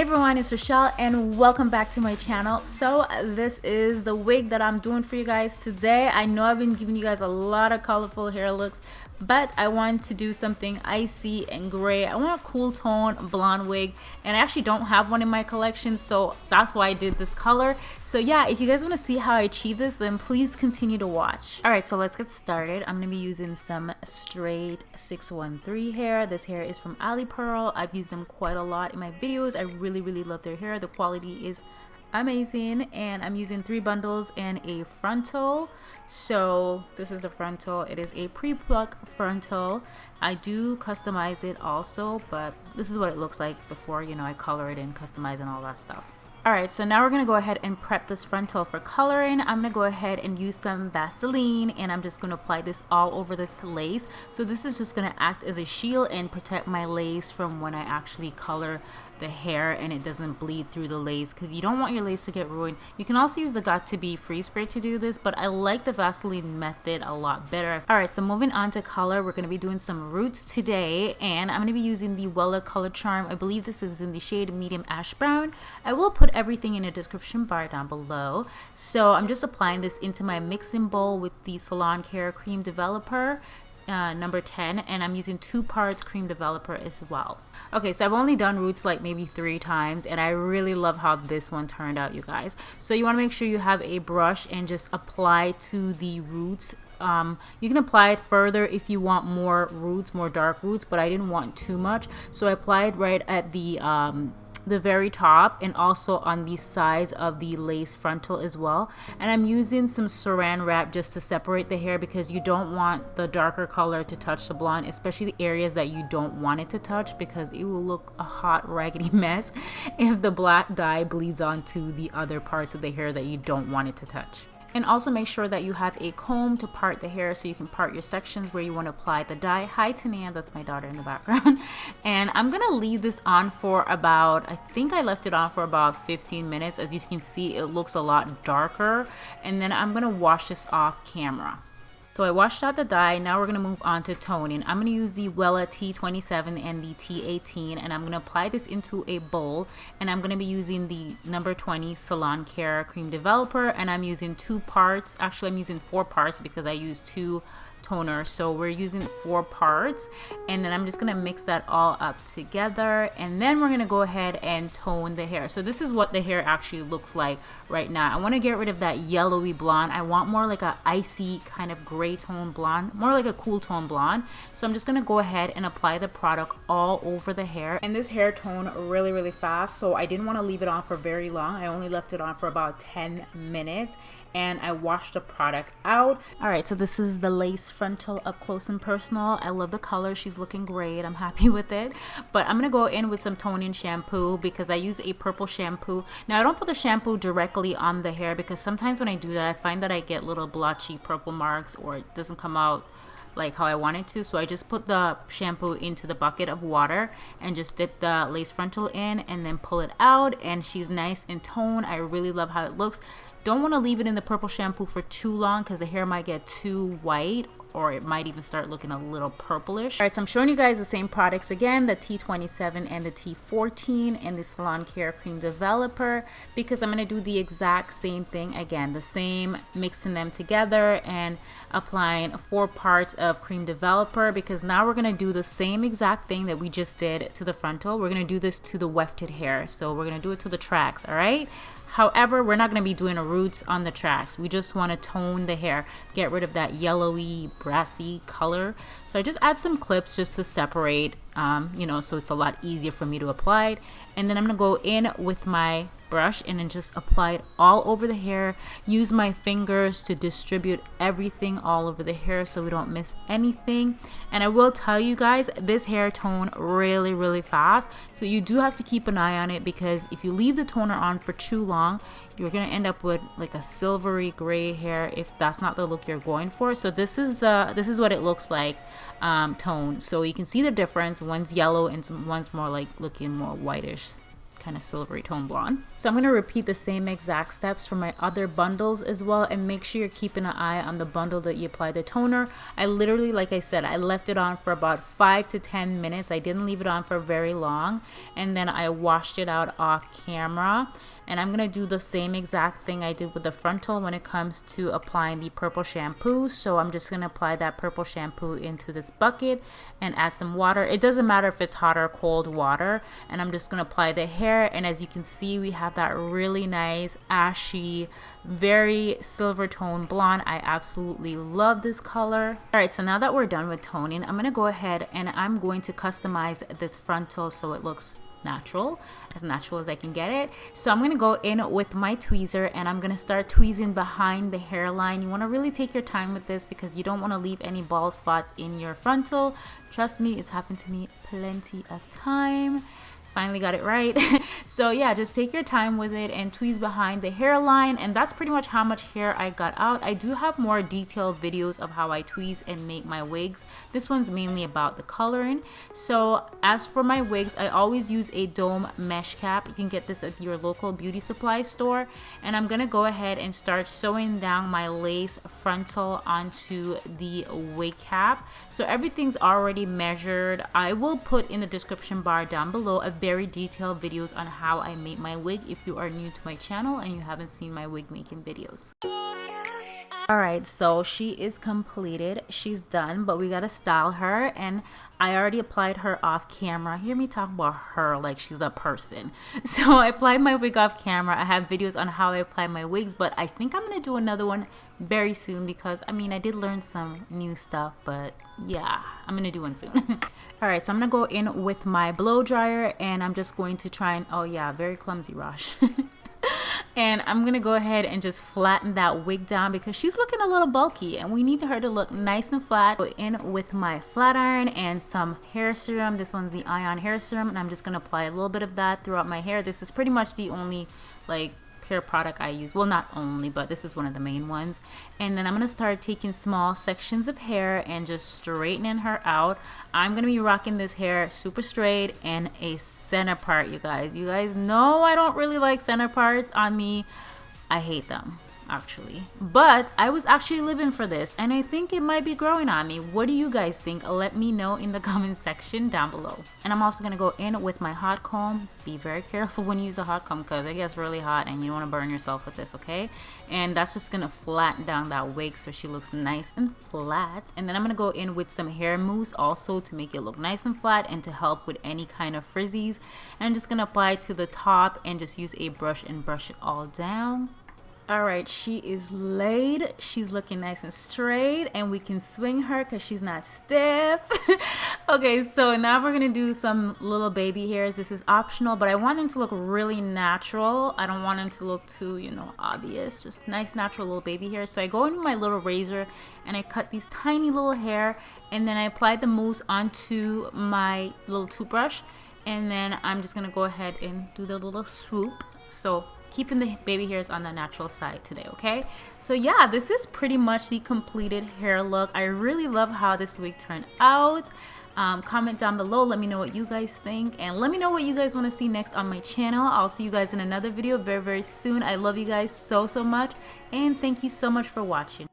everyone, it's Rochelle and welcome back to my channel. So this is the wig that I'm doing for you guys today. I know I've been giving you guys a lot of colorful hair looks, but I want to do something icy and gray. I want a cool tone blonde wig, and I actually don't have one in my collection, so that's why I did this color. So yeah, if you guys want to see how I achieve this, then please continue to watch. Alright, so let's get started. I'm going to be using some straight 613 hair. This hair is from Alipearl. I've used them quite a lot in my videos. I really love their hair. The quality is amazing, and I'm using 3 bundles and a frontal. So this is the frontal. It is a pre-pluck frontal. I do customize it also, but this is what it looks like before, you know, I color it and customize and all that stuff. Alright, so now we're going to go ahead and prep this frontal for coloring. I'm going to go ahead and use some Vaseline, and I'm just going to apply this all over this lace. So this is just going to act as a shield and protect my lace from when I actually color the hair and it doesn't bleed through the lace, because you don't want your lace to get ruined. You can also use the Got2b freeze spray to do this, but I like the Vaseline method a lot better. Alright, so moving on to color, we're going to be doing some roots today, and I'm going to be using the Wealla Color Charm. I believe this is in the shade medium ash brown. I will put everything in the description bar down below. So I'm just applying this into my mixing bowl with the SAlon Cream Developer number 10, and I'm using 2 parts cream developer as well. Okay, so I've only done roots like maybe 3 times, and I really love how this one turned out, you guys. So you want to make sure you have a brush and just apply to the roots. You can apply it further if you want more roots, more dark roots, but I didn't want too much, so I applied right at the very top and also on the sides of the lace frontal as well. And I'm using some saran wrap just to separate the hair, because you don't want the darker color to touch the blonde, especially the areas that you don't want it to touch, because it will look a hot raggedy mess if the black dye bleeds onto the other parts of the hair that you don't want it to touch. And also make sure that you have a comb to part the hair, so you can part your sections where you want to apply the dye. Hi Tania, that's my daughter in the background. And I'm gonna leave this on for about, I think I left it on for about 15 minutes. As you can see, it looks a lot darker. And then I'm gonna wash this off camera. So I washed out the dye. Now we're going to move on to toning. I'm going to use the Wealla T27 and the T18, and I'm going to apply this into a bowl. And I'm going to be using the number 20 SAlon Cream Developer, and I'm using 2 parts. Actually, I'm using 4 parts because I used 2 toner, so we're using 4 parts, and then I'm just gonna mix that all up together, and then we're gonna go ahead and tone the hair. So this is what the hair actually looks like right now. I want to get rid of that yellowy blonde. I want more like a icy kind of gray tone blonde, more like a cool tone blonde. So I'm just gonna go ahead and apply the product all over the hair, and this hair tone really fast, so I didn't want to leave it on for very long. I only left it on for about 10 minutes, and I washed the product out. Alright, so this is the lace frontal up close and personal. I love the color. She's looking great. I'm happy with it. But I'm going to go in with some toning shampoo, because I use a purple shampoo. Now, I don't put the shampoo directly on the hair, because sometimes when I do that, I find that I get little blotchy purple marks, or it doesn't come out like how I want it to. So I just put the shampoo into the bucket of water and just dip the lace frontal in and then pull it out, and she's nice and toned. I really love how it looks. Don't want to leave it in the purple shampoo for too long, because the hair might get too white, or it might even start looking a little purplish. Alright, so I'm showing you guys the same products again, the T27 and the T14 and the SAlon Cream Developer, because I'm going to do the exact same thing again, the same, mixing them together and applying 4 parts of Cream Developer, because now we're going to do the same exact thing that we just did to the frontal. We're going to do this to the wefted hair, so we're going to do it to the tracks. Alright, however, we're not going to be doing a roots on the tracks. We just want to tone the hair, get rid of that yellowy, brassy color. So I just add some clips just to separate, you know, so it's a lot easier for me to apply it. And then I'm going to go in with my brush and then just apply it all over the hair. Use my fingers to distribute everything all over the hair so we don't miss anything. And I will tell you guys, this hair tone really fast, so you do have to keep an eye on it, because if you leave the toner on for too long, you're gonna end up with like a silvery gray hair if that's not the look you're going for. So this is what it looks like tone. So you can see the difference. One's yellow and one's more like looking more whitish kind of silvery tone blonde. So I'm going to repeat the same exact steps for my other bundles as well, and make sure you're keeping an eye on the bundle that you apply the toner. I literally, like I said, I left it on for about 5 to 10 minutes. I didn't leave it on for very long, and then I washed it out off camera. And I'm gonna do the same exact thing I did with the frontal when it comes to applying the purple shampoo. So I'm just gonna apply that purple shampoo into this bucket and add some water. It doesn't matter if it's hot or cold water. And I'm just gonna apply the hair, and as you can see, we have that really nice ashy, very silver tone blonde. I absolutely love this color. All right, so now that we're done with toning, I'm gonna go ahead and I'm going to customize this frontal so it looks natural as I can get it. So I'm gonna go in with my tweezer, and I'm gonna start tweezing behind the hairline. You want to really take your time with this because you don't want to leave any bald spots in your frontal. Trust me, it's happened to me plenty of time. Finally got it right. So yeah, just take your time with it and tweeze behind the hairline, and that's pretty much how much hair I got out. I do have more detailed videos of how I tweeze and make my wigs. This one's mainly about the coloring. So as for my wigs, I always use a dome mesh cap. You can get this at your local beauty supply store, and I'm gonna go ahead and start sewing down my lace frontal onto the wig cap. So everything's already measured. I will put in the description bar down below a very detailed videos on how I make my wig if you are new to my channel and you haven't seen my wig making videos. Alright, so she is completed. She's done, but we gotta style her, and I already applied her off camera. Hear me talk about her like she's a person. So I applied my wig off camera. I have videos on how I apply my wigs, but I think I'm gonna do another one very soon because I mean I did learn some new stuff, but yeah, I'm gonna do one soon. Alright, so I'm gonna go in with my blow dryer, and I'm just going to try and, oh yeah, very clumsy Rosh. And I'm gonna go ahead and just flatten that wig down because she's looking a little bulky and we need her to look nice and flat. Go in with my flat iron and some hair serum. This one's the Ion hair serum, and I'm just gonna apply a little bit of that throughout my hair. This is pretty much the only like hair product I use. Well, not only, but this is one of the main ones. And then I'm gonna start taking small sections of hair and just straightening her out. I'm gonna be rocking this hair super straight and a center part, you guys. You guys know I don't really like center parts on me. I hate them, actually. But I was actually living for this, and I think it might be growing on me. What do you guys think? Let me know in the comment section down below. And I'm also gonna go in with my hot comb. Be very careful when you use a hot comb because it gets really hot and you don't want to burn yourself with this, okay? And that's just gonna flatten down that wig so she looks nice and flat. And then I'm gonna go in with some hair mousse also to make it look nice and flat and to help with any kind of frizzies. And I'm just gonna apply it to the top and just use a brush and brush it all down. Alright, she is laid. She's looking nice and straight, and we can swing her because she's not stiff. Okay, so now we're going to do some little baby hairs. This is optional, but I want them to look really natural. I don't want them to look too, you know, obvious. Just nice, natural little baby hairs. So I go in with my little razor, and I cut these tiny little hair, and then I apply the mousse onto my little toothbrush, and then I'm just going to go ahead and do the little swoop. So keeping the baby hairs on the natural side today, okay? So yeah, this is pretty much the completed hair look. I really love how this wig turned out. Comment down below, let me know what you guys think, and let me know what you guys want to see next on my channel. I'll see you guys in another video very, very soon. I love you guys so much, and thank you so much for watching.